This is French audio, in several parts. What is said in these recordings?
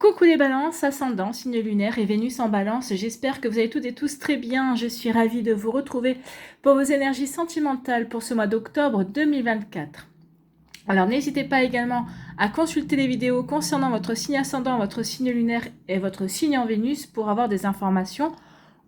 Coucou les balances, ascendant, signe lunaire et Vénus en balance. J'espère que vous allez toutes et tous très bien. Je suis ravie de vous retrouver pour vos énergies sentimentales pour ce mois d'octobre 2024. Alors n'hésitez pas également à consulter les vidéos concernant votre signe ascendant, votre signe lunaire et votre signe en Vénus pour avoir des informations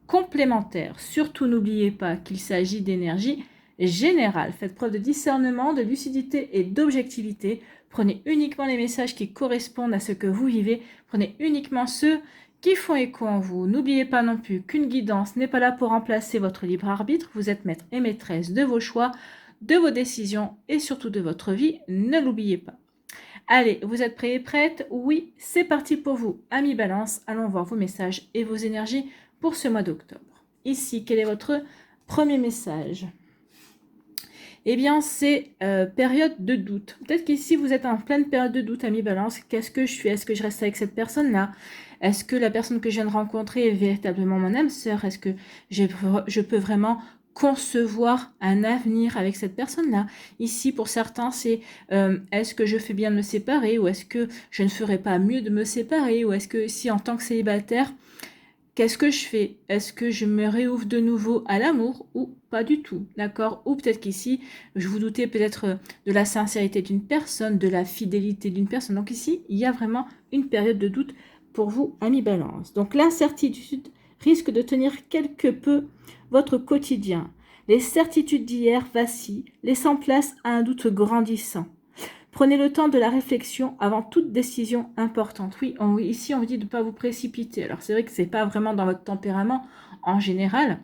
complémentaires. Surtout n'oubliez pas qu'il s'agit d'énergie générale. Faites preuve de discernement, de lucidité et d'objectivité. Prenez uniquement les messages qui correspondent à ce que vous vivez. Prenez uniquement ceux qui font écho en vous. N'oubliez pas non plus qu'une guidance n'est pas là pour remplacer votre libre arbitre. Vous êtes maître et maîtresse de vos choix, de vos décisions et surtout de votre vie. Ne l'oubliez pas. Allez, vous êtes prêts et prêtes? Oui, c'est parti pour vous. Amis Balance, allons voir vos messages et vos énergies pour ce mois d'octobre. Ici, quel est votre premier message? Eh bien, c'est période de doute. Peut-être qu'ici, vous êtes en pleine période de doute, amis Balance. Qu'est-ce que je fais? Est-ce que je reste avec cette personne-là? Est-ce que la personne que je viens de rencontrer est véritablement mon âme sœur? Est-ce que je peux vraiment concevoir un avenir avec cette personne-là? Ici, pour certains, c'est est-ce que je fais bien de me séparer? Ou est-ce que je ne ferais pas mieux de me séparer? Ou est-ce que si en tant que célibataire, qu'est-ce que je fais? Est-ce que je me réouvre de nouveau à l'amour ou pas du tout? D'accord? Ou peut-être qu'ici, je vous doutais peut-être de la sincérité d'une personne, de la fidélité d'une personne. Donc ici, il y a vraiment une période de doute pour vous, amis Balance. Donc l'incertitude risque de tenir quelque peu votre quotidien. Les certitudes d'hier vacillent, laissant place à un doute grandissant. Prenez le temps de la réflexion avant toute décision importante. Oui, ici, on vous dit de ne pas vous précipiter. Alors, c'est vrai que ce n'est pas vraiment dans votre tempérament en général,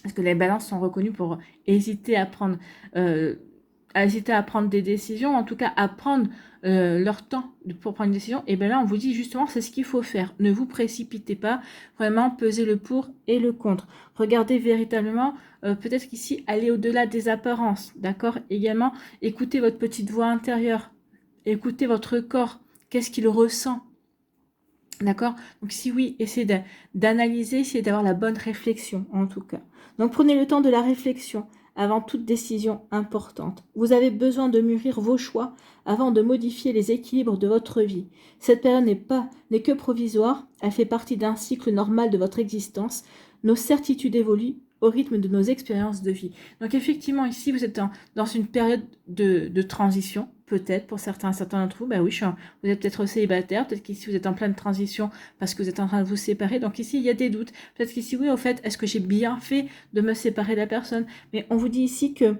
parce que les balances sont reconnues pour hésiter à prendre des décisions, en tout cas à prendre leur temps pour prendre une décision. Et bien là, on vous dit justement, c'est ce qu'il faut faire. Ne vous précipitez pas, vraiment pesez le pour et le contre. Regardez véritablement, peut-être qu'ici, aller au-delà des apparences, d'accord? Également, écoutez votre petite voix intérieure, écoutez votre corps, qu'est-ce qu'il ressent? D'accord? Donc si oui, essayez d'analyser, essayez d'avoir la bonne réflexion en tout cas. Donc prenez le temps de la réflexion avant toute décision importante. Vous avez besoin de mûrir vos choix avant de modifier les équilibres de votre vie. Cette période n'est que provisoire, elle fait partie d'un cycle normal de votre existence. Nos certitudes évoluent au rythme de nos expériences de vie. Donc effectivement, ici, vous êtes dans une période de transition, peut-être pour certains d'entre vous. Ben oui, vous êtes peut-être célibataire, peut-être qu'ici, vous êtes en pleine transition parce que vous êtes en train de vous séparer. Donc ici, il y a des doutes. Peut-être qu'ici, oui, au fait, est-ce que j'ai bien fait de me séparer de la personne? Mais on vous dit ici que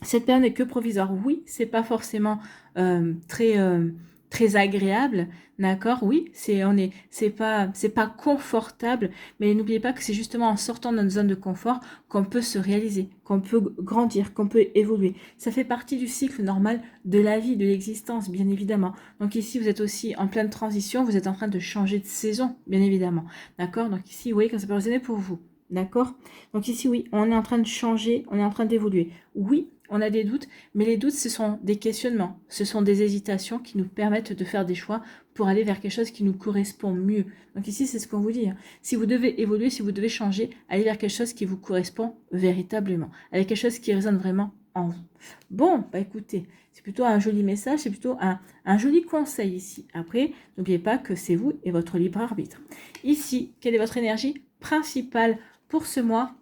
cette période n'est que provisoire. Oui, c'est pas forcément très agréable, d'accord? Oui, c'est pas confortable, mais n'oubliez pas que c'est justement en sortant de notre zone de confort qu'on peut se réaliser, qu'on peut grandir, qu'on peut évoluer. Ça fait partie du cycle normal de la vie, de l'existence, bien évidemment. Donc ici, vous êtes aussi en pleine transition, vous êtes en train de changer de saison, bien évidemment, d'accord? Donc ici, vous voyez que ça peut résonner pour vous. D'accord? Donc ici, oui, on est en train de changer, on est en train d'évoluer. Oui, on a des doutes, mais les doutes, ce sont des questionnements, ce sont des hésitations qui nous permettent de faire des choix pour aller vers quelque chose qui nous correspond mieux. Donc ici, c'est ce qu'on vous dit. Si vous devez évoluer, si vous devez changer, allez vers quelque chose qui vous correspond véritablement, avec quelque chose qui résonne vraiment en vous. Bon, bah écoutez, c'est plutôt un joli message, c'est plutôt un joli conseil ici. Après, n'oubliez pas que c'est vous et votre libre arbitre. Ici, quelle est votre énergie principale pour ce mois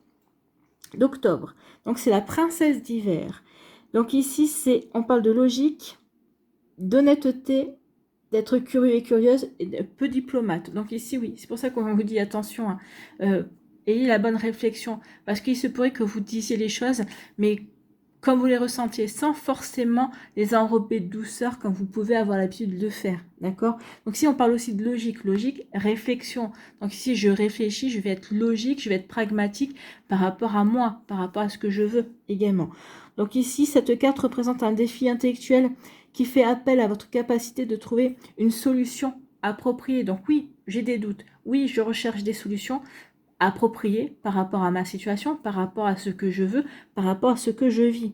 d'octobre? Donc c'est la princesse d'hiver. Donc ici, on parle de logique, d'honnêteté, d'être curieux et curieuse et peu diplomate. Donc ici, oui, c'est pour ça qu'on vous dit attention, ayez la bonne réflexion, parce qu'il se pourrait que vous disiez les choses, mais comme vous les ressentiez, sans forcément les enrober de douceur comme vous pouvez avoir l'habitude de le faire, d'accord? Donc ici, on parle aussi de logique, réflexion. Donc ici, je réfléchis, je vais être logique, je vais être pragmatique par rapport à moi, par rapport à ce que je veux également. Donc ici, cette carte représente un défi intellectuel qui fait appel à votre capacité de trouver une solution appropriée. Donc oui, j'ai des doutes, oui, je recherche des solutions appropriées par rapport à ma situation, par rapport à ce que je veux, par rapport à ce que je vis.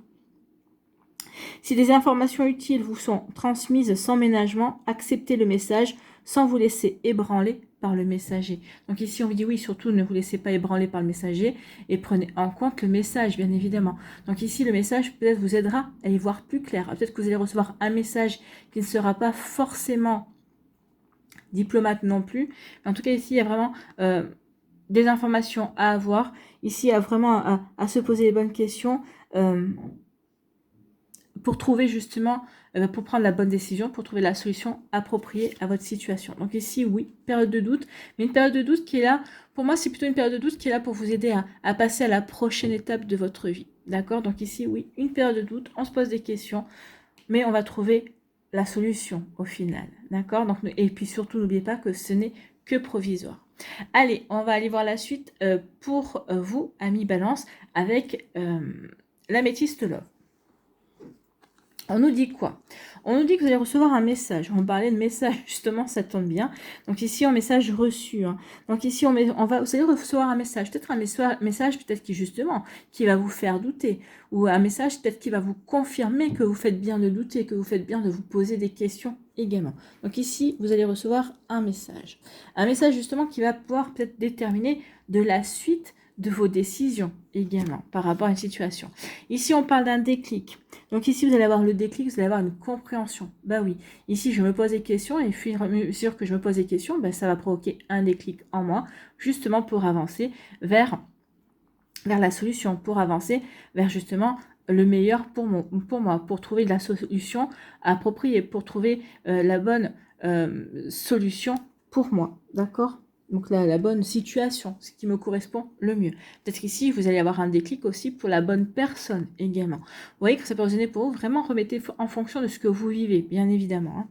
Si des informations utiles vous sont transmises sans ménagement, acceptez le message sans vous laisser ébranler par le messager. Donc ici, on vous dit oui, surtout ne vous laissez pas ébranler par le messager et prenez en compte le message, bien évidemment. Donc ici, le message peut-être vous aidera à y voir plus clair. Peut-être que vous allez recevoir un message qui ne sera pas forcément diplomate non plus. En tout cas, ici, il y a vraiment des informations à avoir. Ici, il y a vraiment à se poser les bonnes questions pour trouver justement, pour prendre la bonne décision, pour trouver la solution appropriée à votre situation. Donc ici, oui, période de doute, mais une période de doute qui est là, pour moi, c'est plutôt une période de doute qui est là pour vous aider à passer à la prochaine étape de votre vie. D'accord? Donc ici, oui, une période de doute, on se pose des questions, mais on va trouver la solution au final. D'accord? Donc, et puis surtout, n'oubliez pas que ce n'est que provisoire. Allez, on va aller voir la suite pour vous, amis Balance, avec l'améthyste Love. On nous dit quoi? On nous dit que vous allez recevoir un message. On parlait de message, justement, ça tombe bien. Donc ici, en message reçu. Hein. Donc ici, vous allez recevoir un message. Peut-être un message, peut-être qui va vous faire douter. Ou un message, peut-être qui va vous confirmer que vous faites bien de douter, que vous faites bien de vous poser des questions également. Donc ici, vous allez recevoir un message. Un message, justement, qui va pouvoir peut-être déterminer de la suite de vos décisions également par rapport à une situation. Ici, on parle d'un déclic. Donc ici, vous allez avoir le déclic, vous allez avoir une compréhension. Bah oui, ici, je me pose des questions et au fur et à mesure que je me pose des questions, bah, ça va provoquer un déclic en moi, justement pour avancer vers la solution, pour avancer vers justement le meilleur pour moi, pour trouver la solution appropriée, pour trouver la bonne solution pour moi. D'accord ? Donc la bonne situation, ce qui me correspond le mieux. Peut-être qu'ici, vous allez avoir un déclic aussi pour la bonne personne également. Vous voyez que ça peut résonner pour vous. Vraiment, remettez en fonction de ce que vous vivez, bien évidemment. Hein.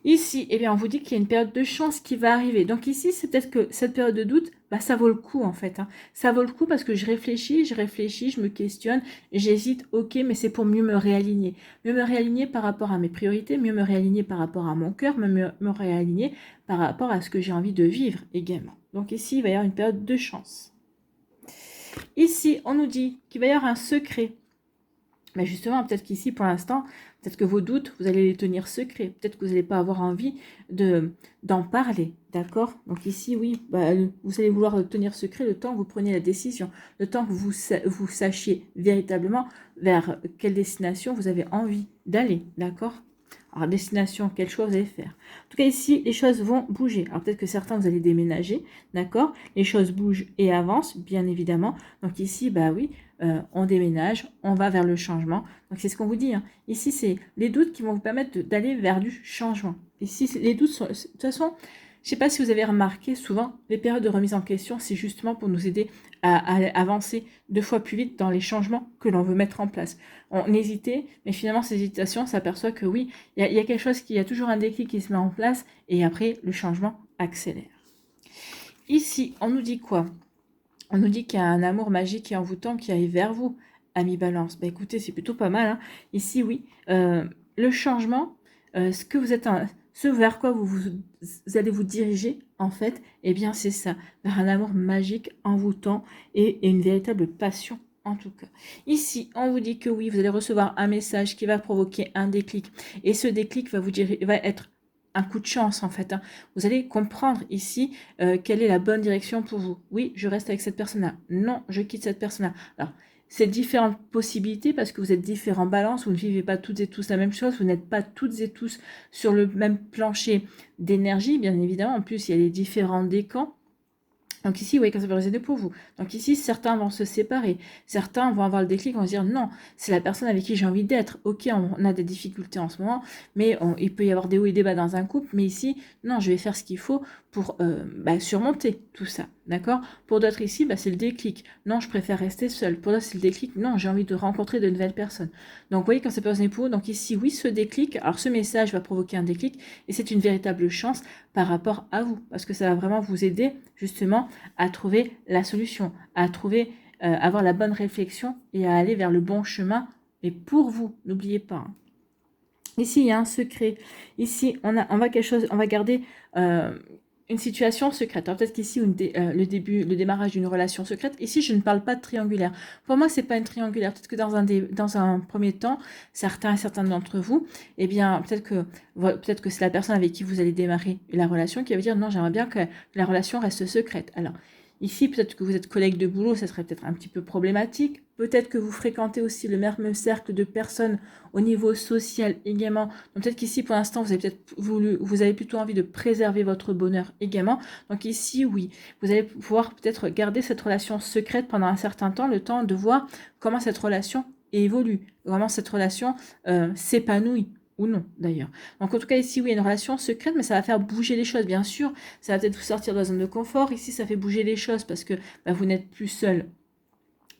Ici, eh bien, on vous dit qu'il y a une période de chance qui va arriver. Donc ici, c'est peut-être que cette période de doute, bah, ça vaut le coup en fait. Hein. Ça vaut le coup parce que je réfléchis, je me questionne, j'hésite, ok, mais c'est pour mieux me réaligner. Mieux me réaligner par rapport à mes priorités, mieux me réaligner par rapport à mon cœur, mieux me réaligner par rapport à ce que j'ai envie de vivre également. Donc ici, il va y avoir une période de chance. Ici, on nous dit qu'il va y avoir un secret. Mais justement, peut-être qu'ici, pour l'instant, peut-être que vos doutes, vous allez les tenir secrets. Peut-être que vous n'allez pas avoir envie d'en parler, d'accord? Donc ici, oui, bah, vous allez vouloir tenir secret le temps que vous preniez la décision, le temps que vous sachiez véritablement vers quelle destination vous avez envie d'aller, d'accord? Alors, destination, quel choix vous allez faire? En tout cas, ici, les choses vont bouger. Alors, peut-être que certains, vous allez déménager, d'accord? Les choses bougent et avancent, bien évidemment. Donc ici, bah oui, on déménage, on va vers le changement. Donc, c'est ce qu'on vous dit. Hein. Ici, c'est les doutes qui vont vous permettre d'aller vers du changement. Ici, les doutes sont... De toute façon, je ne sais pas si vous avez remarqué, souvent, les périodes de remise en question, c'est justement pour nous aider à avancer 2 fois plus vite dans les changements que l'on veut mettre en place. On hésitait, mais finalement, ces hésitations, on s'aperçoit que oui, il y a quelque chose, il y a toujours un déclic qui se met en place, et après, le changement accélère. Ici, on nous dit quoi? On nous dit qu'il y a un amour magique et envoûtant qui arrive vers vous, ami Balance. Bah écoutez, c'est plutôt pas mal. Hein. Ici, oui, le changement, ce vers quoi vous allez vous diriger, en fait, eh bien c'est ça, vers un amour magique, envoûtant et une véritable passion, en tout cas. Ici, on vous dit que oui, vous allez recevoir un message qui va provoquer un déclic. Et ce déclic va être un coup de chance en fait. Hein. Vous allez comprendre ici quelle est la bonne direction pour vous. Oui, je reste avec cette personne-là. Non, je quitte cette personne-là. Alors, c'est différentes possibilités parce que vous êtes différents balances, vous ne vivez pas toutes et tous la même chose, vous n'êtes pas toutes et tous sur le même plancher d'énergie, bien évidemment. En plus, il y a les différents décans. Donc ici, vous voyez, quand ça va résonner pour vous. Donc ici, certains vont se séparer. Certains vont avoir le déclic, vont se dire non, c'est la personne avec qui j'ai envie d'être. Ok, on a des difficultés en ce moment, mais il peut y avoir des hauts et des bas dans un couple. Mais ici, non, je vais faire ce qu'il faut pour surmonter tout ça. D'accord? Pour d'autres ici, c'est le déclic. Non, je préfère rester seule. Pour d'autres, c'est le déclic. Non, j'ai envie de rencontrer de nouvelles personnes. Donc vous voyez, quand ça peut résonner pour vous. Donc ici, oui, ce déclic. Alors ce message va provoquer un déclic et c'est une véritable chance par rapport à vous. Parce que ça va vraiment vous aider justement à trouver la solution, à trouver, avoir la bonne réflexion et à aller vers le bon chemin. Mais pour vous, n'oubliez pas. Hein. Ici, il y a un secret. Ici, on va garder une situation secrète. Alors peut-être qu'ici, le démarrage d'une relation secrète. Ici, je ne parle pas de triangulaire. Pour moi, c'est pas une triangulaire. Peut-être que dans un premier temps, certains d'entre vous, eh bien, peut-être que c'est la personne avec qui vous allez démarrer la relation qui va dire non, j'aimerais bien que la relation reste secrète. Alors, Ici, peut-être que vous êtes collègue de boulot, ça serait peut-être un petit peu problématique. Peut-être que vous fréquentez aussi le même cercle de personnes au niveau social également. Donc peut-être qu'ici, pour l'instant, vous avez plutôt envie de préserver votre bonheur également. Donc ici, oui, vous allez pouvoir peut-être garder cette relation secrète pendant un certain temps, le temps de voir comment cette relation évolue, comment cette relation s'épanouit. Ou non, d'ailleurs. Donc, en tout cas, ici, oui, il y a une relation secrète, mais ça va faire bouger les choses, bien sûr. Ça va peut-être vous sortir de la zone de confort. Ici, ça fait bouger les choses parce que bah, vous n'êtes plus seul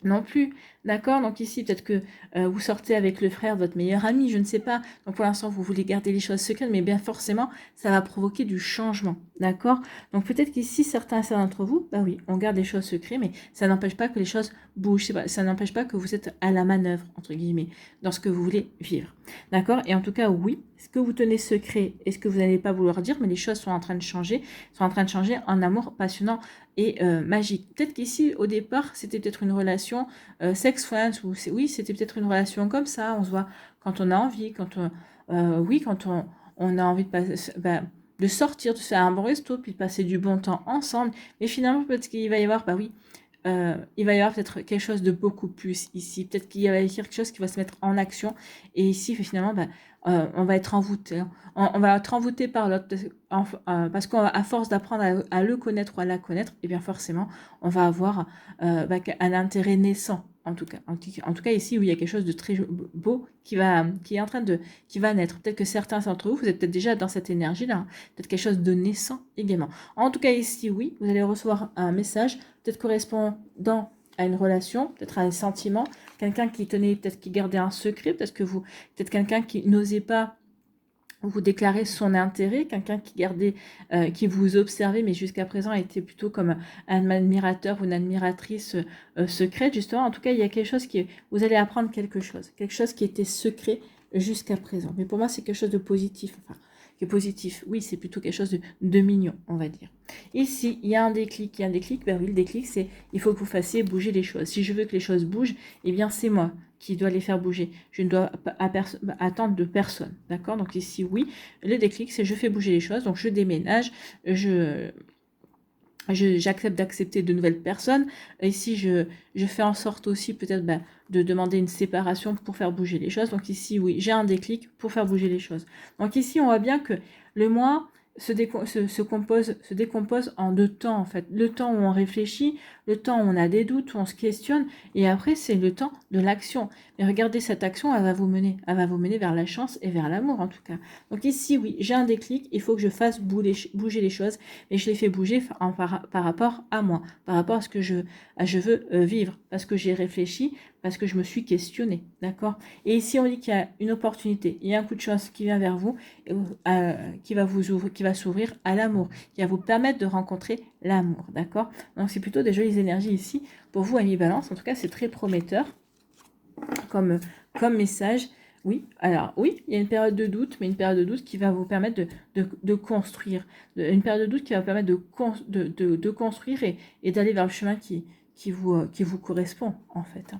non plus, d'accord? Donc ici, peut-être que vous sortez avec le frère de votre meilleur ami, je ne sais pas. Donc pour l'instant, vous voulez garder les choses secrètes, mais bien forcément, ça va provoquer du changement, d'accord? Donc peut-être qu'ici, certains d'entre vous, bah oui, on garde les choses secrètes, mais ça n'empêche pas que les choses bougent, ça n'empêche pas que vous êtes à la manœuvre, entre guillemets, dans ce que vous voulez vivre, d'accord? Et en tout cas, oui, ce que vous tenez secret et ce que vous n'allez pas vouloir dire, mais les choses sont en train de changer, en amour passionnant et magique. Peut-être qu'ici, au départ, c'était peut-être une relation sex friends, ou oui, c'était peut-être une relation comme ça, on se voit quand on a envie, quand on a envie de passer, de sortir, de se faire un bon resto, puis de passer du bon temps ensemble, mais finalement, peut-être qu'il va y avoir, bah oui, il va y avoir peut-être quelque chose de beaucoup plus ici. Peut-être qu'il va y avoir quelque chose qui va se mettre en action. Et ici, finalement, on va être envoûté. On va être envoûté par l'autre. Parce qu'à force d'apprendre à le connaître ou à la connaître, et bien forcément, on va avoir un intérêt naissant. En tout cas, ici, où il y a quelque chose de très beau qui va naître. Peut-être que certains d'entre vous, vous êtes peut-être déjà dans cette énergie-là. Hein. Peut-être quelque chose de naissant également. En tout cas, ici, oui, vous allez recevoir un message peut-être correspondant à une relation, peut-être à un sentiment, quelqu'un qui tenait, peut-être qui gardait un secret, peut-être quelqu'un qui n'osait pas vous déclarer son intérêt, quelqu'un qui gardait, qui vous observait, mais jusqu'à présent était plutôt comme un admirateur ou une admiratrice secrète, justement. En tout cas, il y a quelque chose vous allez apprendre quelque chose qui était secret jusqu'à présent. Mais pour moi, c'est quelque chose de positif. Enfin, qui est positif. Oui, c'est plutôt quelque chose de mignon, on va dire. Ici, il y a un déclic. Ben oui, le déclic, c'est il faut que vous fassiez bouger les choses. Si je veux que les choses bougent, eh bien, c'est moi qui dois les faire bouger. Je ne dois pas attendre de personne. D'accord? Donc ici, oui, le déclic, c'est je fais bouger les choses. Donc je déménage, j'accepte d'accepter de nouvelles personnes. Ici, je fais en sorte aussi peut-être de demander une séparation pour faire bouger les choses. Donc ici, oui, j'ai un déclic pour faire bouger les choses. Donc ici, on voit bien que le moi se décompose en deux temps, en fait. Le temps où on réfléchit, le temps où on a des doutes, où on se questionne, et après, c'est le temps de l'action. Mais regardez, cette action, elle va vous mener vers la chance et vers l'amour, en tout cas. Donc ici, oui, j'ai un déclic, il faut que je fasse bouger les choses, mais je les fais bouger par rapport à moi, par rapport à ce que je veux vivre, parce que j'ai réfléchi, parce que je me suis questionnée, d'accord? Et ici, on dit qu'il y a une opportunité, il y a un coup de chance qui vient vers vous, qui va s'ouvrir à l'amour, qui va vous permettre de rencontrer l'amour, d'accord? Donc, c'est plutôt des jolies énergies ici pour vous, amis Balance. En tout cas, c'est très prometteur comme message. Oui, alors oui, il y a une période de doute, mais une période de doute qui va vous permettre de construire. Une période de doute qui va vous permettre de construire et d'aller vers le chemin qui vous correspond, en fait.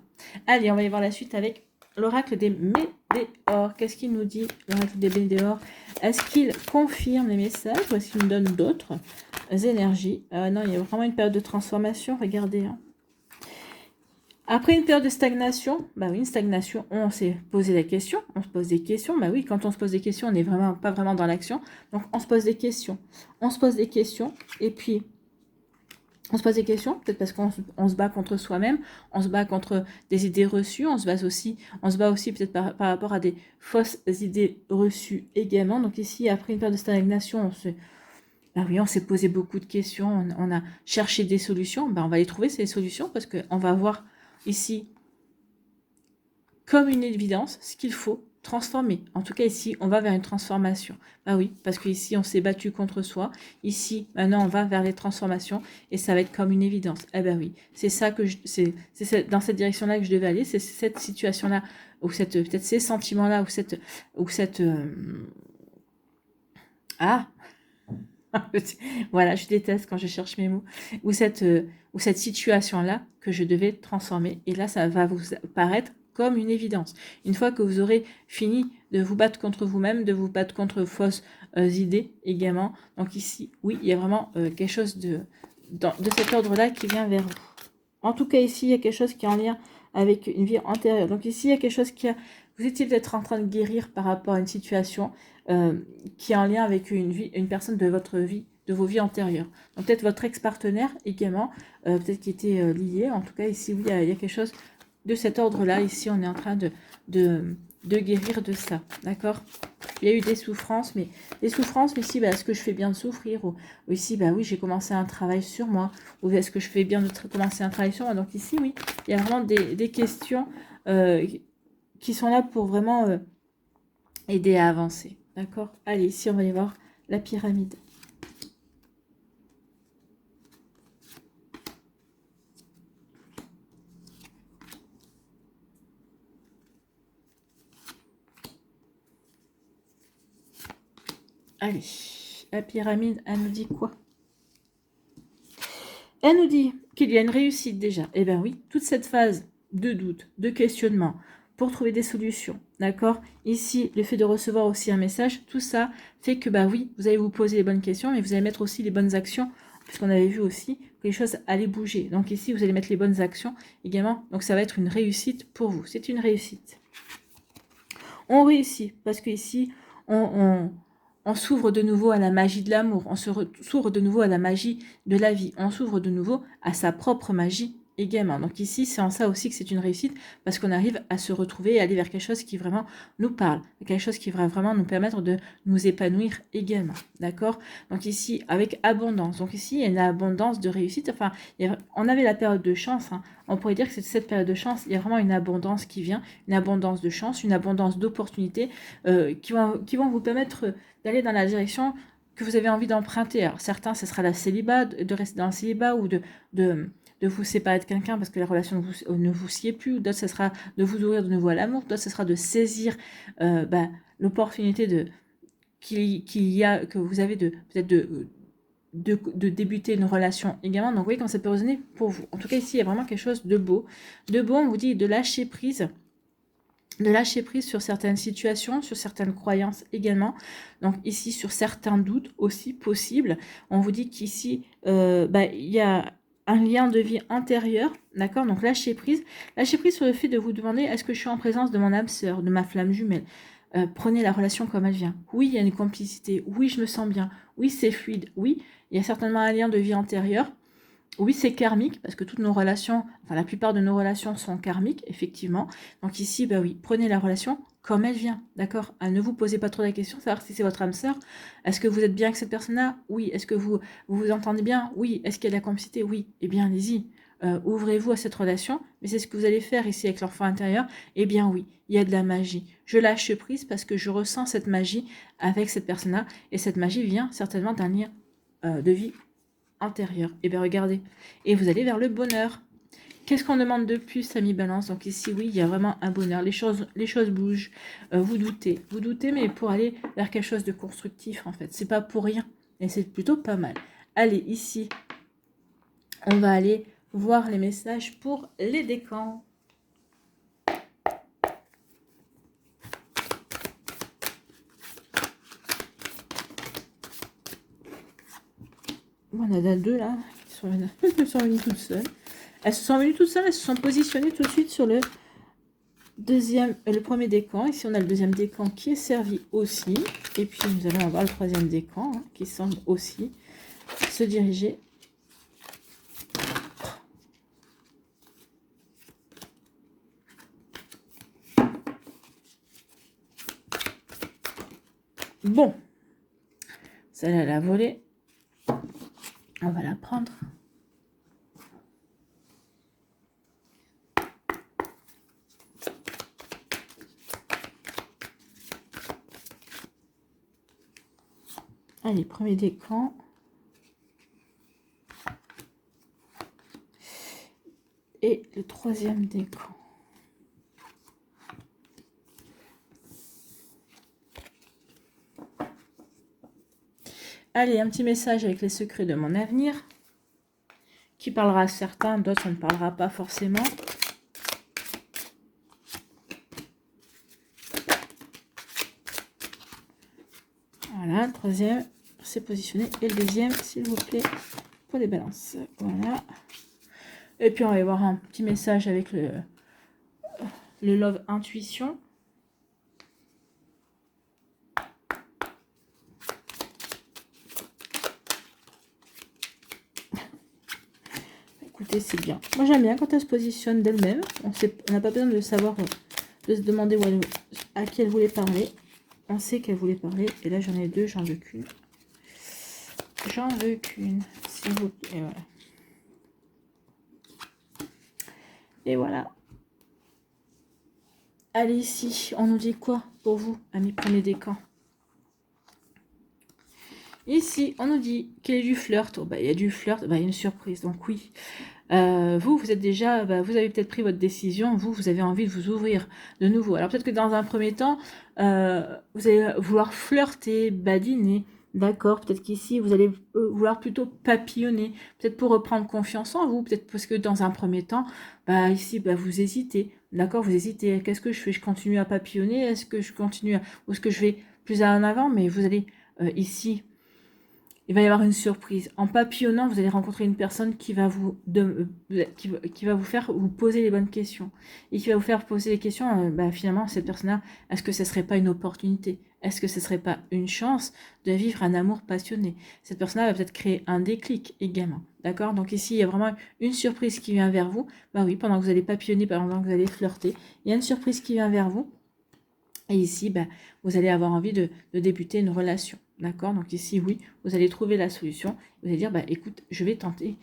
Allez, on va y voir la suite avec l'oracle des Médéors. Qu'est-ce qu'il nous dit, l'oracle des Médéors? Est-ce qu'il confirme les messages ou est-ce qu'il nous donne d'autres énergies? Non, il y a vraiment une période de transformation, regardez. Hein. Après une période de stagnation, bah oui, une stagnation, on s'est posé la question, on se pose des questions, bah oui, quand on se pose des questions, on n'est pas vraiment dans l'action, donc on se pose des questions. On se pose des questions, et puis on se pose des questions, peut-être parce qu'on se bat contre soi-même, on se bat contre des idées reçues, on se bat aussi peut-être par rapport à des fausses idées reçues également. Donc ici, après une période de stagnation, on s'est posé beaucoup de questions, on a cherché des solutions, on va les trouver ces solutions parce qu'on va voir ici comme une évidence ce qu'il faut transformer. En tout cas, ici, on va vers une transformation. Bah oui, parce qu'ici, on s'est battu contre soi. Ici, maintenant, on va vers les transformations et ça va être comme une évidence. Eh ben oui, c'est ça que c'est dans cette direction-là que je devais aller. C'est cette situation-là, ou peut-être ces sentiments-là, ou cette voilà, je déteste quand je cherche mes mots. Ou cette situation-là que je devais transformer. Et là, ça va vous paraître comme une évidence. Une fois que vous aurez fini de vous battre contre vous-même, de vous battre contre fausses idées également. Donc ici, oui, il y a vraiment quelque chose de cet ordre-là qui vient vers vous. En tout cas, ici, il y a quelque chose qui est en lien avec une vie antérieure. Donc ici, il y a quelque chose qui a... Vous étiez peut-être en train de guérir par rapport à une situation qui est en lien avec une personne de votre vie, de vos vies antérieures. Donc peut-être votre ex-partenaire également, peut-être qui était lié. En tout cas, ici, oui, il y a quelque chose de cet ordre-là. Ici, on est en train de guérir de ça. D'accord? Il y a eu des souffrances, mais ici, bah, est-ce que je fais bien de souffrir ou ici, bah oui, j'ai commencé un travail sur moi. Ou est-ce que je fais bien de commencer un travail sur moi? Donc ici, oui, il y a vraiment des questions qui sont là pour vraiment aider à avancer. D'accord? Allez, ici, on va aller voir la pyramide. Allez, la pyramide, elle nous dit quoi? Elle nous dit qu'il y a une réussite déjà. Eh bien oui, toute cette phase de doute, de questionnement, pour trouver des solutions, d'accord? Ici, le fait de recevoir aussi un message, tout ça fait que, bah oui, vous allez vous poser les bonnes questions, mais vous allez mettre aussi les bonnes actions, puisqu'on avait vu aussi que les choses allaient bouger. Donc ici, vous allez mettre les bonnes actions également. Donc ça va être une réussite pour vous. C'est une réussite. On réussit, parce qu'ici, on s'ouvre de nouveau à la magie de l'amour, on s'ouvre de nouveau à la magie de la vie, on s'ouvre de nouveau à sa propre magie également. Donc ici, c'est en ça aussi que c'est une réussite, parce qu'on arrive à se retrouver et aller vers quelque chose qui vraiment nous parle, quelque chose qui va vraiment nous permettre de nous épanouir également. D'accord? Donc ici, avec abondance. Donc ici, il y a une abondance de réussite. Enfin, on avait la période de chance, hein. On pourrait dire que c'est cette période de chance, il y a vraiment une abondance qui vient, une abondance de chance, une abondance d'opportunités qui vont vous permettre d'aller dans la direction que vous avez envie d'emprunter. Alors certains, ce sera la célibat, de rester dans le célibat ou de vous séparer de quelqu'un parce que la relation ne vous sied plus. D'autres, ce sera de vous ouvrir de nouveau à l'amour. D'autres, ce sera de saisir l'opportunité que vous avez peut-être de débuter une relation également. Donc, vous voyez comment ça peut résonner pour vous. En tout cas, ici, il y a vraiment quelque chose de beau. De beau, on vous dit de lâcher prise. De lâcher prise sur certaines situations, sur certaines croyances également. Donc ici, sur certains doutes aussi possibles. On vous dit qu'ici, il y a un lien de vie antérieur, d'accord? Donc lâcher prise. Lâcher prise sur le fait de vous demander, est-ce que je suis en présence de mon âme sœur, de ma flamme jumelle? Prenez la relation comme elle vient. Oui, il y a une complicité. Oui, je me sens bien. Oui, c'est fluide. Oui, il y a certainement un lien de vie antérieur. Oui, c'est karmique, parce que toutes nos relations, enfin la plupart de nos relations sont karmiques, effectivement. Donc ici, bah oui, prenez la relation comme elle vient, d'accord? Ne vous posez pas trop la question, savoir si c'est votre âme sœur. Est-ce que vous êtes bien avec cette personne-là? Oui. Est-ce que vous entendez bien? Oui. Est-ce qu'il y a de la complicité? Oui. Eh bien, allez-y. Ouvrez-vous à cette relation, mais c'est ce que vous allez faire ici avec l'enfant intérieur. Eh bien oui, il y a de la magie. Je lâche prise parce que je ressens cette magie avec cette personne-là, et cette magie vient certainement d'un lien de vie antérieur. Et bien regardez, et vous allez vers le bonheur. Qu'est-ce qu'on demande de plus, ami Balance? Donc ici, oui, il y a vraiment un bonheur. Les choses bougent. Vous doutez, mais pour aller vers quelque chose de constructif, en fait. C'est pas pour rien, et c'est plutôt pas mal. Allez, ici, on va aller voir les messages pour les décans. On en a deux là, qui sont venues toutes seules. Elles se sont venues toutes seules, elles se sont positionnées tout de suite sur le premier décan. Ici, on a le deuxième décan qui est servi aussi. Et puis, nous allons avoir le troisième décan qui semble aussi se diriger. Bon. Celle-là, elle a volé. On va la prendre. Allez, premier décan. Et le troisième décan. Allez, un petit message avec les secrets de mon avenir. Qui parlera à certains, d'autres, ça ne parlera pas forcément. Voilà, le troisième, c'est positionné. Et le deuxième, s'il vous plaît, pour les balances. Voilà. Et puis, on va y voir un petit message avec le Love Intuition. Écoutez, c'est bien. Moi, j'aime bien quand elle se positionne d'elle-même. On n'a pas besoin de savoir, de se demander à qui elle voulait parler. On sait qu'elle voulait parler. Et là, j'en ai deux, j'en veux qu'une. J'en veux qu'une, s'il vous plaît. Et voilà. Et voilà. Allez, ici, on nous dit quoi pour vous, amis premier décan? Ici, on nous dit qu'il y a du flirt. Oh, bah, il y a du flirt, bah, il y a une surprise. Donc oui, vous êtes déjà, vous avez peut-être pris votre décision. Vous avez envie de vous ouvrir de nouveau. Alors peut-être que dans un premier temps, vous allez vouloir flirter, badiner. D'accord, peut-être qu'ici, vous allez vouloir plutôt papillonner. Peut-être pour reprendre confiance en vous. Peut-être parce que dans un premier temps, ici, vous hésitez. D'accord, vous hésitez. Qu'est-ce que je fais? Je continue à papillonner? Est-ce que je continue ou est-ce que je vais plus en avant? Mais vous allez ici, il va y avoir une surprise. En papillonnant, vous allez rencontrer une personne qui va qui va vous faire vous poser les bonnes questions. Et qui va vous faire poser les questions, finalement, cette personne-là, est-ce que ce ne serait pas une opportunité? Est-ce que ce ne serait pas une chance de vivre un amour passionné? Cette personne-là va peut-être créer un déclic également. D'accord? Donc ici, il y a vraiment une surprise qui vient vers vous. Oui, pendant que vous allez papillonner, pendant que vous allez flirter, il y a une surprise qui vient vers vous. Et ici, vous allez avoir envie de débuter une relation. D'accord? Donc ici, oui, vous allez trouver la solution. Vous allez dire, écoute, je vais tenter,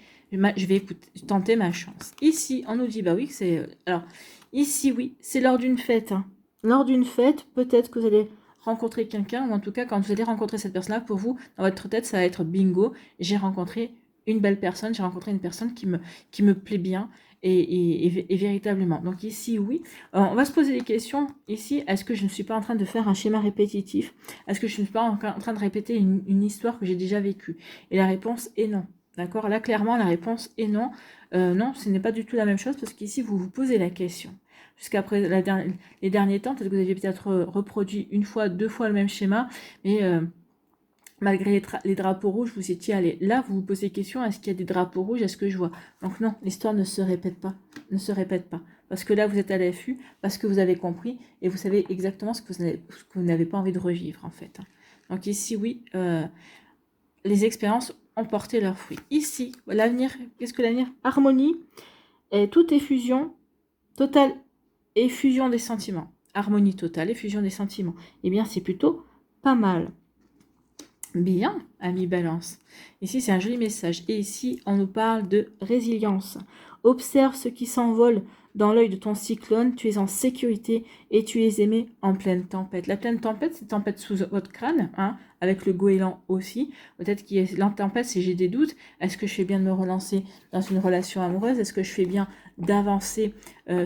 tenter ma chance. Ici, on nous dit, oui, c'est... alors, ici, oui, c'est lors d'une fête. Hein. Lors d'une fête, peut-être que vous allez rencontrer quelqu'un, ou en tout cas, quand vous allez rencontrer cette personne-là, pour vous, dans votre tête, ça va être bingo. J'ai rencontré une belle personne, j'ai rencontré une personne qui me plaît bien. Et véritablement. Donc ici, oui. On va se poser des questions. Ici, est-ce que je ne suis pas en train de faire un schéma répétitif? Est-ce que je ne suis pas en train de répéter une histoire que j'ai déjà vécue? Et la réponse est non. D'accord? Là, clairement, la réponse est non. Non, ce n'est pas du tout la même chose parce qu'ici, vous vous posez la question. Jusqu'après les derniers temps, peut-être que vous aviez peut-être reproduit une fois, deux fois le même schéma, mais... malgré les drapeaux rouges, vous étiez allé. Là, vous vous posez question, est-ce qu'il y a des drapeaux rouges? Est-ce que je vois? Donc non, l'histoire ne se répète pas. Ne se répète pas. Parce que là, vous êtes à l'affût, parce que vous avez compris, et vous savez exactement ce que vous n'avez pas envie de revivre, en fait. Donc ici, oui, les expériences ont porté leurs fruits. Ici, l'avenir, qu'est-ce que l'avenir? Harmonie, et tout est fusion, totale et fusion des sentiments. Harmonie totale et fusion des sentiments. Eh bien, c'est plutôt pas mal. Bien, ami Balance. Ici, c'est un joli message. Et ici, on nous parle de résilience. Observe ce qui s'envole dans l'œil de ton cyclone. Tu es en sécurité et tu es aimé en pleine tempête. La pleine tempête, c'est tempête sous votre crâne, hein, avec le goéland aussi. Peut-être qu'il y a la tempête, si j'ai des doutes. Est-ce que je fais bien de me relancer dans une relation amoureuse? Est-ce que je fais bien d'avancer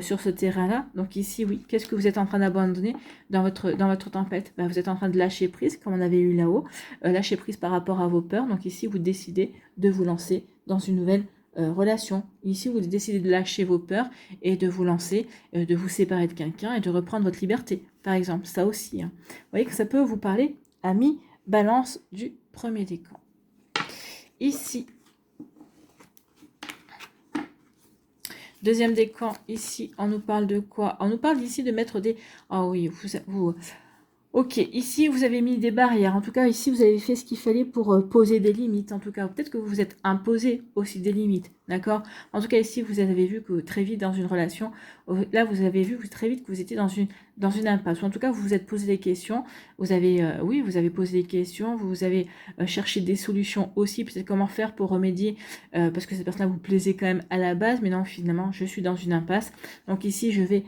sur ce terrain-là? Donc ici, oui. Qu'est-ce que vous êtes en train d'abandonner dans votre tempête? Vous êtes en train de lâcher prise, comme on avait eu là-haut. Lâcher prise par rapport à vos peurs. Donc ici, vous décidez de vous lancer dans une nouvelle relation. Ici, vous décidez de lâcher vos peurs et de vous lancer, de vous séparer de quelqu'un et de reprendre votre liberté, par exemple. Ça aussi. Hein. Vous voyez que ça peut vous parler, amis, Balance du premier décan. Ici, deuxième décan, ici, on nous parle de quoi? On nous parle ici de mettre des... Ah oui, vous Ok, ici vous avez mis des barrières. En tout cas, ici vous avez fait ce qu'il fallait pour poser des limites. En tout cas, peut-être que vous vous êtes imposé aussi des limites, d'accord? En tout cas, ici vous avez vu que très vite dans une relation, là vous avez vu très vite que vous étiez dans une impasse. Ou en tout cas, vous vous êtes posé des questions. Vous avez, oui, vous avez posé des questions. Vous avez cherché des solutions aussi. Peut-être comment faire pour remédier, parce que cette personne-là vous plaisait quand même à la base, mais non, finalement, je suis dans une impasse. Donc ici, je vais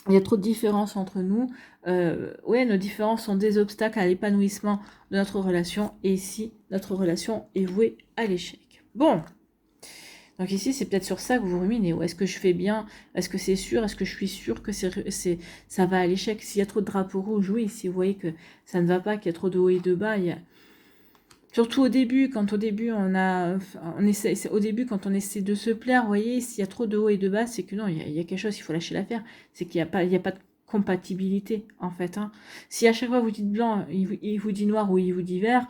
il y a trop de différences entre nous. Ouais, nos différences sont des obstacles à l'épanouissement de notre relation. Et ici, notre relation est vouée à l'échec. Bon. Donc ici, c'est peut-être sur ça que vous vous ruminez. Est-ce que je fais bien? Est-ce que c'est sûr? Est-ce que je suis sûre que ça va à l'échec? S'il y a trop de drapeaux rouges, oui. Si vous voyez que ça ne va pas, qu'il y a trop de hauts et de bas, il y a... Surtout au début, quand au début quand on essaie de se plaire, vous voyez, s'il y a trop de haut et de bas, c'est que non, il y a quelque chose, il faut lâcher l'affaire. C'est qu'il n'y a pas de compatibilité, en fait. Hein. Si à chaque fois vous dites blanc, il vous dit noir ou il vous dit vert,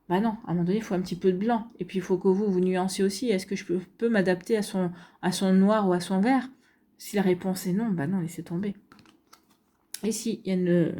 Bah non, à un moment donné, il faut un petit peu de blanc. Et puis, il faut que vous nuancez aussi. Est-ce que je peux m'adapter à son noir ou à son vert? Si la réponse est non, bah non, laissez tomber. Ici, il y a une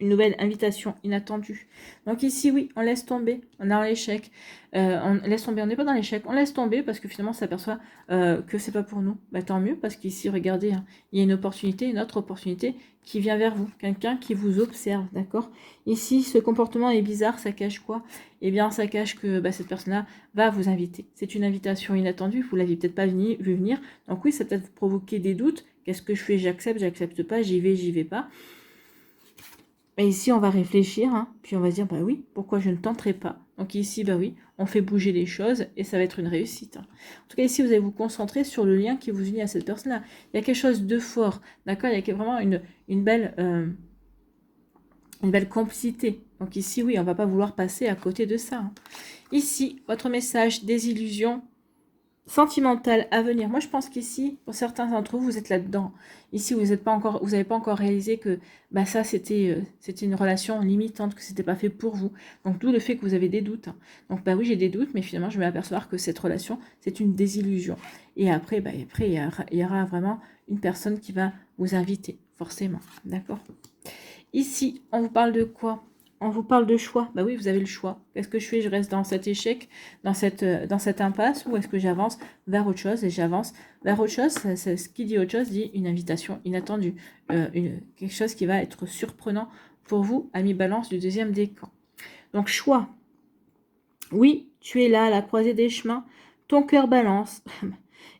nouvelle invitation inattendue. Donc ici, oui, on laisse tomber, on est dans l'échec. On laisse tomber, on n'est pas dans l'échec, on laisse tomber parce que finalement, on s'aperçoit que c'est pas pour nous. Bah, tant mieux, parce qu'ici, regardez, hein, il y a une opportunité, une autre opportunité qui vient vers vous, quelqu'un qui vous observe, d'accord? Ici, ce comportement est bizarre, ça cache quoi? Eh bien, ça cache que bah, cette personne-là va vous inviter. C'est une invitation inattendue, vous l'aviez peut-être pas vu venir. Donc oui, ça peut-être vous provoquer des doutes. Qu'est-ce que je fais? J'accepte pas, j'y vais pas. Et ici, on va réfléchir, hein, puis on va se dire, bah oui, pourquoi je ne tenterai pas? Donc ici, bah oui, on fait bouger les choses et ça va être une réussite. En tout cas, ici, vous allez vous concentrer sur le lien qui vous unit à cette personne-là. Il y a quelque chose de fort, d'accord? Il y a vraiment une belle complicité. Donc ici, oui, on ne va pas vouloir passer à côté de ça. Hein. Ici, votre message, désillusion, sentimentale à venir. Moi, je pense qu'ici, pour certains d'entre vous, vous êtes là-dedans. Ici, vous n'avez pas encore réalisé que bah, ça, c'était une relation limitante, que c'était pas fait pour vous. Donc, d'où le fait que vous avez des doutes. Hein. Donc, bah oui, j'ai des doutes, mais finalement, je vais m'apercevoir que cette relation, c'est une désillusion. Et après, il y aura vraiment une personne qui va vous inviter, forcément. D'accord? Ici, on vous parle de quoi? On vous parle de choix. Bah oui, vous avez le choix. Qu'est-ce que je fais? Je reste dans cet échec, dans cette impasse, ou est-ce que j'avance vers autre chose? Et j'avance vers autre chose. Ce qui dit autre chose dit une invitation inattendue. Quelque chose qui va être surprenant pour vous, ami Balance du deuxième décan. Donc, choix. Oui, tu es là à la croisée des chemins. Ton cœur balance.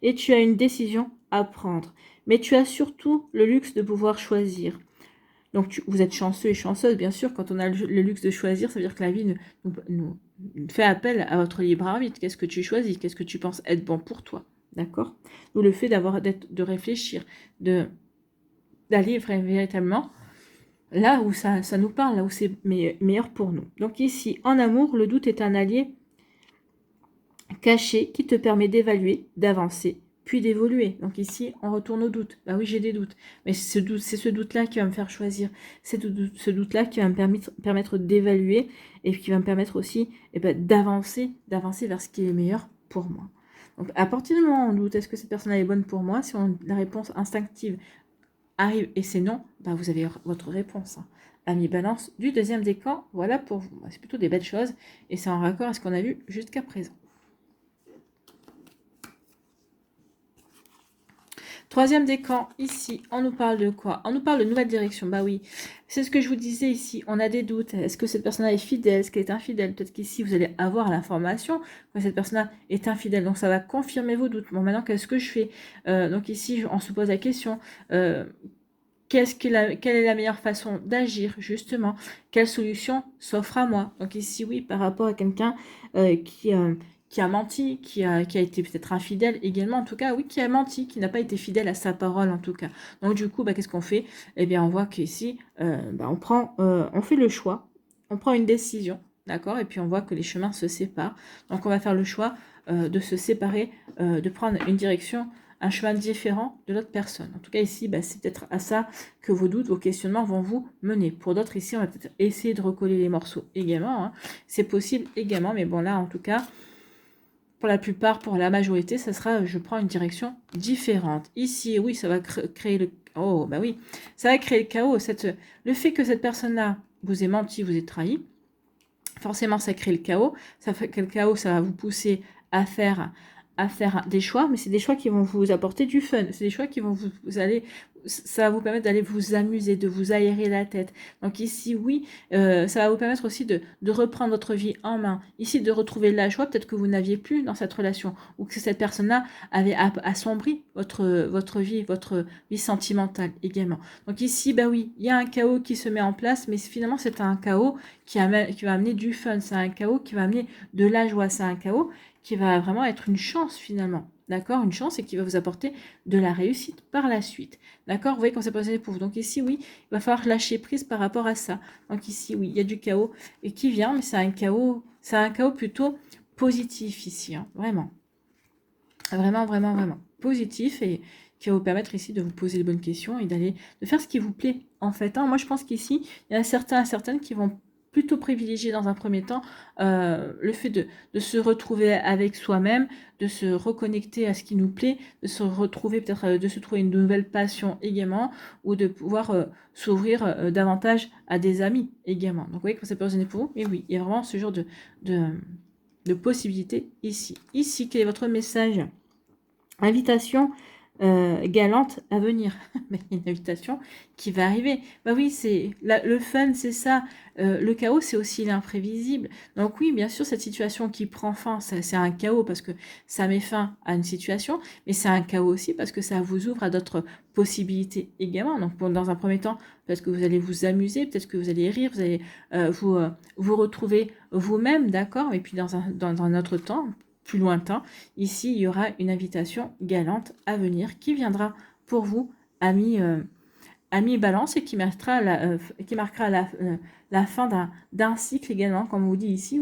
Et tu as une décision à prendre. Mais tu as surtout le luxe de pouvoir choisir. Donc, vous êtes chanceux et chanceuse, bien sûr, quand on a le luxe de choisir, ça veut dire que la vie nous fait appel à votre libre arbitre. Qu'est-ce que tu choisis? Qu'est-ce que tu penses être bon pour toi? D'accord? Ou le fait de réfléchir, d'aller véritablement là où ça nous parle, là où c'est meilleur pour nous. Donc ici, en amour, le doute est un allié caché qui te permet d'évaluer, d'avancer, puis d'évoluer. Donc ici, on retourne au doute. Bah oui, j'ai des doutes. Mais c'est ce doute-là qui va me faire choisir. C'est ce doute-là qui va me permettre d'évaluer et qui va me permettre aussi d'avancer vers ce qui est meilleur pour moi. Donc à partir du moment où on doute, est-ce que cette personne est bonne pour moi? Si la réponse instinctive arrive et c'est non, bah vous avez votre réponse. Hein. Ami Balance du deuxième décan, voilà pour vous. C'est plutôt des belles choses et c'est en raccord à ce qu'on a vu jusqu'à présent. Troisième décan, ici, on nous parle de quoi? On nous parle de nouvelle direction. Bah oui, c'est ce que je vous disais ici. On a des doutes. Est-ce que cette personne-là est fidèle? Est-ce qu'elle est infidèle? Peut-être qu'ici, vous allez avoir l'information que cette personne-là est infidèle. Donc, ça va confirmer vos doutes. Bon, maintenant, qu'est-ce que je fais? Donc ici, on se pose la question. Quelle est la meilleure façon d'agir, justement? Quelle solution s'offre à moi? Donc ici, oui, par rapport à quelqu'un qui a menti, qui a été peut-être infidèle également, en tout cas, oui, qui a menti, qui n'a pas été fidèle à sa parole, en tout cas. Donc du coup, qu'est-ce qu'on fait? Eh bien, on voit qu'ici, on fait le choix, on prend une décision, d'accord? Et puis on voit que les chemins se séparent. Donc on va faire le choix de se séparer, de prendre une direction, un chemin différent de l'autre personne. En tout cas, ici, c'est peut-être à ça que vos doutes, vos questionnements vont vous mener. Pour d'autres, ici, on va peut-être essayer de recoller les morceaux également. Hein. C'est possible également, mais bon, là, en tout cas, pour la plupart, pour la majorité, ça sera, je prends une direction différente. Ici, oui, ça va créer le... Oh, bah oui, ça va créer le chaos. Le fait que cette personne-là vous ait menti, vous ait trahi, forcément, ça crée le chaos. Ça fait que le chaos, ça va vous pousser à faire des choix, mais c'est des choix qui vont vous apporter du fun. C'est des choix qui vont ça va vous permettre d'aller vous amuser, de vous aérer la tête. Donc ici, oui, ça va vous permettre aussi de reprendre votre vie en main. Ici, de retrouver la joie, peut-être que vous n'aviez plus dans cette relation, ou que cette personne-là avait assombri votre vie sentimentale également. Donc ici, bah oui, il y a un chaos qui se met en place, mais finalement, c'est un chaos qui va amener du fun, c'est un chaos qui va amener de la joie, c'est un chaos qui va vraiment être une chance finalement, d'accord? Une chance et qui va vous apporter de la réussite par la suite, d'accord? Vous voyez comment c'est positionné pour vous. Donc ici, oui, il va falloir lâcher prise par rapport à ça. Donc ici, oui, il y a du chaos et qui vient, mais c'est un chaos plutôt positif ici, hein, vraiment. Vraiment, vraiment, vraiment positif et qui va vous permettre ici de vous poser les bonnes questions et de faire ce qui vous plaît en fait. Hein. Moi, je pense qu'ici, il y en a certains et certaines qui vont plutôt privilégier dans un premier temps le fait de se retrouver avec soi-même, de se reconnecter à ce qui nous plaît, de se retrouver peut-être, de se trouver une nouvelle passion également, ou de pouvoir s'ouvrir davantage à des amis également. Donc vous voyez comment ça peut résonner pour vous. Mais oui, il y a vraiment ce genre de, de possibilités ici. Ici, quel est votre message? Invitation galante à venir. Mais une invitation qui va arriver. Bah oui, c'est le fun, c'est ça. Le chaos, c'est aussi l'imprévisible. Donc oui, bien sûr, cette situation qui prend fin, c'est un chaos parce que ça met fin à une situation, mais c'est un chaos aussi parce que ça vous ouvre à d'autres possibilités également. Donc dans un premier temps, peut-être que vous allez vous amuser, peut-être que vous allez rire, vous allez vous retrouver vous-même, d'accord. Et puis dans un autre temps, plus lointain, ici, il y aura une invitation galante à venir qui viendra pour vous, amis, amis Balance, et qui marquera la fin d'un cycle également. Comme on vous dit ici,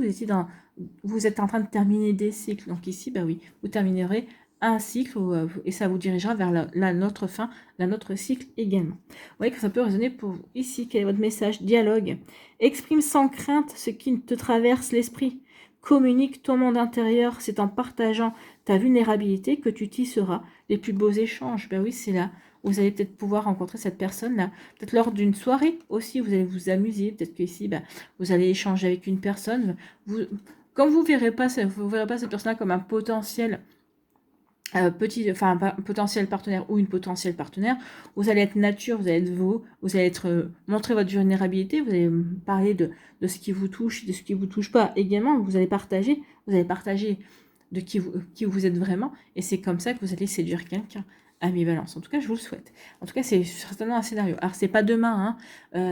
vous êtes en train de terminer des cycles. Donc ici, bah oui, vous terminerez un cycle et ça vous dirigera vers notre fin, notre cycle également. Vous voyez que ça peut résonner pour vous. Ici, quel est votre message? Dialogue. Exprime sans crainte ce qui te traverse l'esprit. Communique ton monde intérieur, c'est en partageant ta vulnérabilité que tu tisseras les plus beaux échanges. Ben oui, c'est là. Vous allez peut-être pouvoir rencontrer cette personne-là. Peut-être lors d'une soirée aussi, vous allez vous amuser. Peut-être qu'ici, vous allez échanger avec une personne. Comme vous verrez pas cette personne-là comme un potentiel un potentiel partenaire ou une potentielle partenaire, vous allez être nature, vous allez être vous allez être montrer votre vulnérabilité, vous allez parler de ce qui vous touche, de ce qui vous touche pas. Également, vous allez partager de qui vous êtes vraiment, et c'est comme ça que vous allez séduire quelqu'un. Ami Balance. En tout cas, je vous le souhaite. En tout cas, c'est certainement un scénario. Alors, c'est pas demain,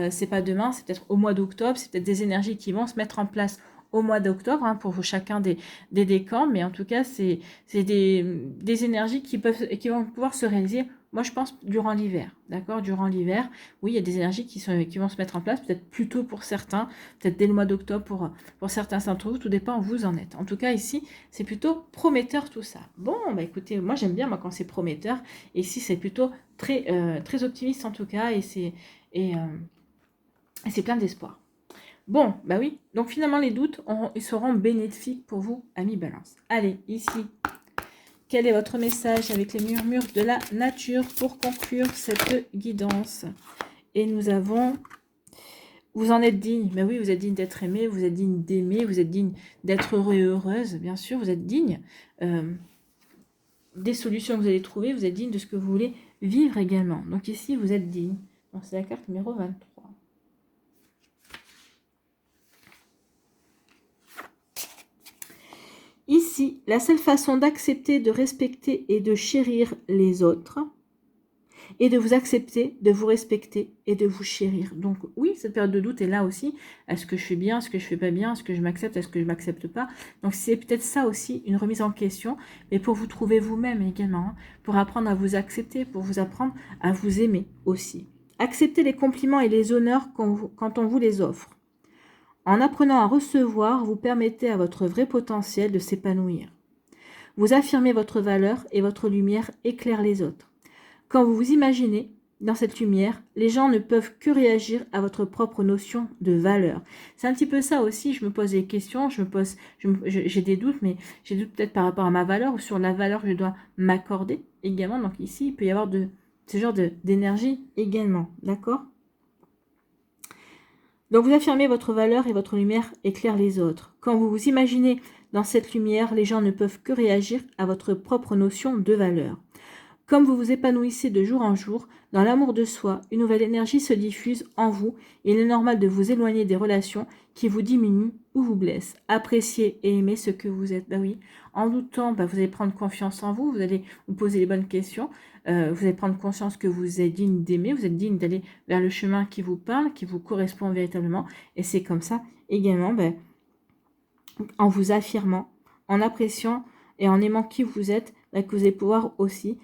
c'est pas demain, c'est peut-être au mois d'octobre, c'est peut-être des énergies qui vont se mettre en place au mois d'octobre pour chacun des décans, mais en tout cas, c'est des énergies qui vont pouvoir se réaliser, moi je pense, durant l'hiver, d'accord? Durant l'hiver, oui, il y a des énergies qui vont se mettre en place, peut-être plus tôt pour certains, peut-être dès le mois d'octobre pour certains d'entre vous, tout dépend où vous en êtes. En tout cas, ici, c'est plutôt prometteur tout ça. Bon, bah écoutez, moi j'aime bien quand c'est prometteur, et ici c'est plutôt très optimiste en tout cas, et c'est plein d'espoir. Bon, bah oui. Donc finalement, les doutes, ils seront bénéfiques pour vous, amis Balance. Allez, ici, quel est votre message avec les murmures de la nature pour conclure cette guidance? Et nous avons... Vous en êtes digne. Mais oui, vous êtes digne d'être aimé, vous êtes digne d'aimer, vous êtes digne d'être heureux et heureuse. Bien sûr, vous êtes digne des solutions que vous allez trouver. Vous êtes digne de ce que vous voulez vivre également. Donc ici, vous êtes digne. C'est la carte numéro 23. Ici, la seule façon d'accepter, de respecter et de chérir les autres est de vous accepter, de vous respecter et de vous chérir. Donc oui, cette période de doute est là aussi. Est-ce que je fais bien, est-ce que je fais pas bien, est-ce que je m'accepte, est-ce que je m'accepte pas? Donc c'est peut-être ça aussi, une remise en question, mais pour vous trouver vous-même également, pour apprendre à vous accepter, pour vous apprendre à vous aimer aussi. Acceptez les compliments et les honneurs quand on vous les offre. En apprenant à recevoir, vous permettez à votre vrai potentiel de s'épanouir. Vous affirmez votre valeur et votre lumière éclaire les autres. Quand vous vous imaginez dans cette lumière, les gens ne peuvent que réagir à votre propre notion de valeur. C'est un petit peu ça aussi, je me pose des questions, j'ai des doutes, mais j'ai des doutes peut-être par rapport à ma valeur ou sur la valeur que je dois m'accorder également. Donc ici, il peut y avoir ce genre d'énergie également, d'accord ? Donc vous affirmez votre valeur et votre lumière éclaire les autres. Quand vous vous imaginez dans cette lumière, les gens ne peuvent que réagir à votre propre notion de valeur. Comme vous vous épanouissez de jour en jour, dans l'amour de soi, une nouvelle énergie se diffuse en vous et il est normal de vous éloigner des relations qui vous diminuent ou vous blessent. Appréciez et aimez ce que vous êtes. Bah oui, en doutant, vous allez prendre confiance en vous, vous allez vous poser les bonnes questions, vous allez prendre conscience que vous êtes digne d'aimer, vous êtes digne d'aller vers le chemin qui vous parle, qui vous correspond véritablement. Et c'est comme ça également, en vous affirmant, en appréciant et en aimant qui vous êtes, que vous allez pouvoir aussi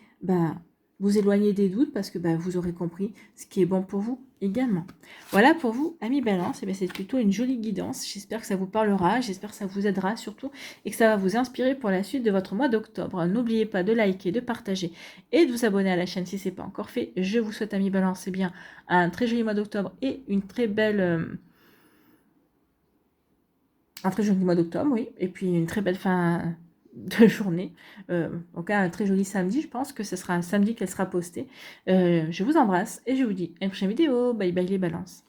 vous éloigner des doutes parce que vous aurez compris ce qui est bon pour vous également. Voilà pour vous, amis Balance, c'est plutôt une jolie guidance. J'espère que ça vous parlera, j'espère que ça vous aidera surtout et que ça va vous inspirer pour la suite de votre mois d'octobre. N'oubliez pas de liker, de partager et de vous abonner à la chaîne si ce n'est pas encore fait. Je vous souhaite, amis Balance, un très joli mois d'octobre et une très belle... Un très joli mois d'octobre, oui. Et puis une très belle fin de journée. Donc un très joli samedi. Je pense que ce sera un samedi qu'elle sera postée. Je vous embrasse et je vous dis à une prochaine vidéo. Bye bye les balances.